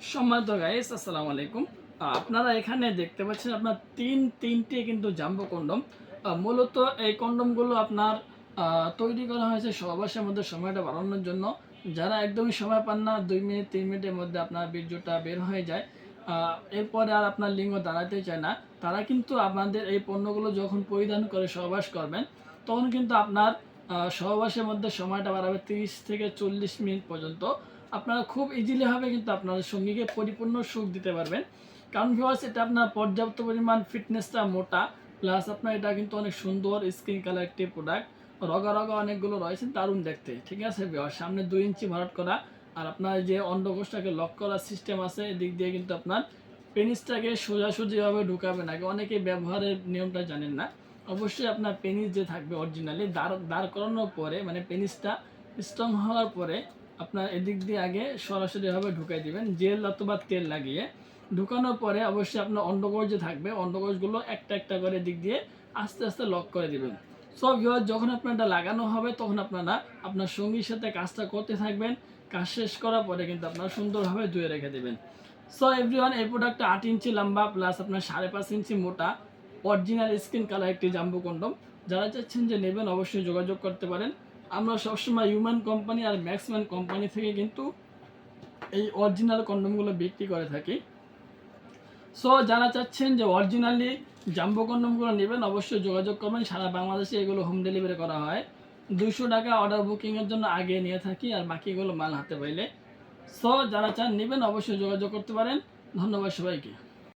সম্মানিত গাইস, আসসালামু আলাইকুম। আপনারা এখানে দেখতে পাচ্ছেন আপনার তিনটি কিন্তু জাম্বো কন্ডম। মূলত এই কন্ডমগুলো আপনার তৈরি করা হয়েছে সহবাসের মধ্যে সময়টা বাড়ানোর জন্য। যারা একদমই সময় পান না, 2 মিনিট 3 মিনিটের মধ্যে আপনার বীর্যটা বের হয়ে যায়, এরপরে আর আপনার লিঙ্গ দাঁড়াতে চায় না, তারা কিন্তু আপনাদের এই পণ্যগুলো যখন পরিধান করে সহবাস করবেন, তখন কিন্তু আপনার সহবাসের মধ্যে সময়টা বাড়াবে 30 থেকে 40 মিনিট পর্যন্ত। আপনারা খুব ইজিলি হবে কিন্তু আপনাদের সঙ্গীকে পরিপূর্ণ সুখ দিতে পারবেন। কারণ ভিউয়ার্স, এটা আপনার পর্যাপ্ত পরিমাণ ফিটনেসটা মোটা, প্লাস আপনার এটা কিন্তু অনেক সুন্দর স্কিন কালার একটি প্রোডাক্ট। রগা রগা অনেকগুলো রয়েছে, দারুণ দেখতে। ঠিক আছে ভিউয়ার্স, সামনে 2 ইঞ্চি ভরাট করা, আর আপনার যে অন্ডকোষটাকে লক করার সিস্টেম আছে, এদিক দিয়ে কিন্তু আপনার পেনিসটাকে সোজাসুজিভাবে ঢুকাবেন। আগে অনেকেই ব্যবহারের নিয়মটা জানেন না। অবশ্যই আপনার পেনিস যে থাকবে অরিজিনালি দাঁড় করানোর পরে, মানে পেনিসটা স্ট্রং হওয়ার পরে আপনার এদিক দিয়ে আগে সরাসরিভাবে ঢুকাই দিবেন জেল অথবা তেল লাগিয়ে। ঢুকানোর পরে অবশ্যই আপনার অন্ডকোষ যে থাকবে, অন্ডকোষগুলো একটা একটা করে দিক দিয়ে আস্তে আস্তে লক করে দিবেন। সব ভিউয়ার, যখন আপনার এটা লাগানো হবে তখন আপনারা আপনার সঙ্গীর সাথে কাজটা করতে থাকবেন। কাজ শেষ করার পরে কিন্তু আপনারা সুন্দরভাবে ধুয়ে রেখে দেবেন। সো এভরিওয়ান, এই প্রোডাক্টটা 8 ইঞ্চি লম্বা, প্লাস আপনার 5.5 ইঞ্চি মোটা, অরিজিনাল স্কিন কালার একটি জাম্বো কন্ডম। যারা চাচ্ছেন যে নেবেন, অবশ্যই যোগাযোগ করতে পারেন। আমরা সবসময় হিউম্যান কোম্পানি আর ম্যাক্সম্যান কোম্পানি থেকে কিন্তু এই অরিজিনাল কন্ডমগুলো বিক্রি করে থাকি। সো যারা চাচ্ছেন যে অরিজিনালি জাম্বো কন্ডমগুলো নেবেন, অবশ্যই যোগাযোগ করবেন। সারা বাংলাদেশে এগুলো হোম ডেলিভারি করা হয়। 200 টাকা অর্ডার বুকিংয়ের জন্য আগে নিয়ে থাকি, আর বাকিগুলো মাল হাতে পাইলে। সো যারা চান নেবেন, অবশ্যই যোগাযোগ করতে পারেন। ধন্যবাদ সবাইকে।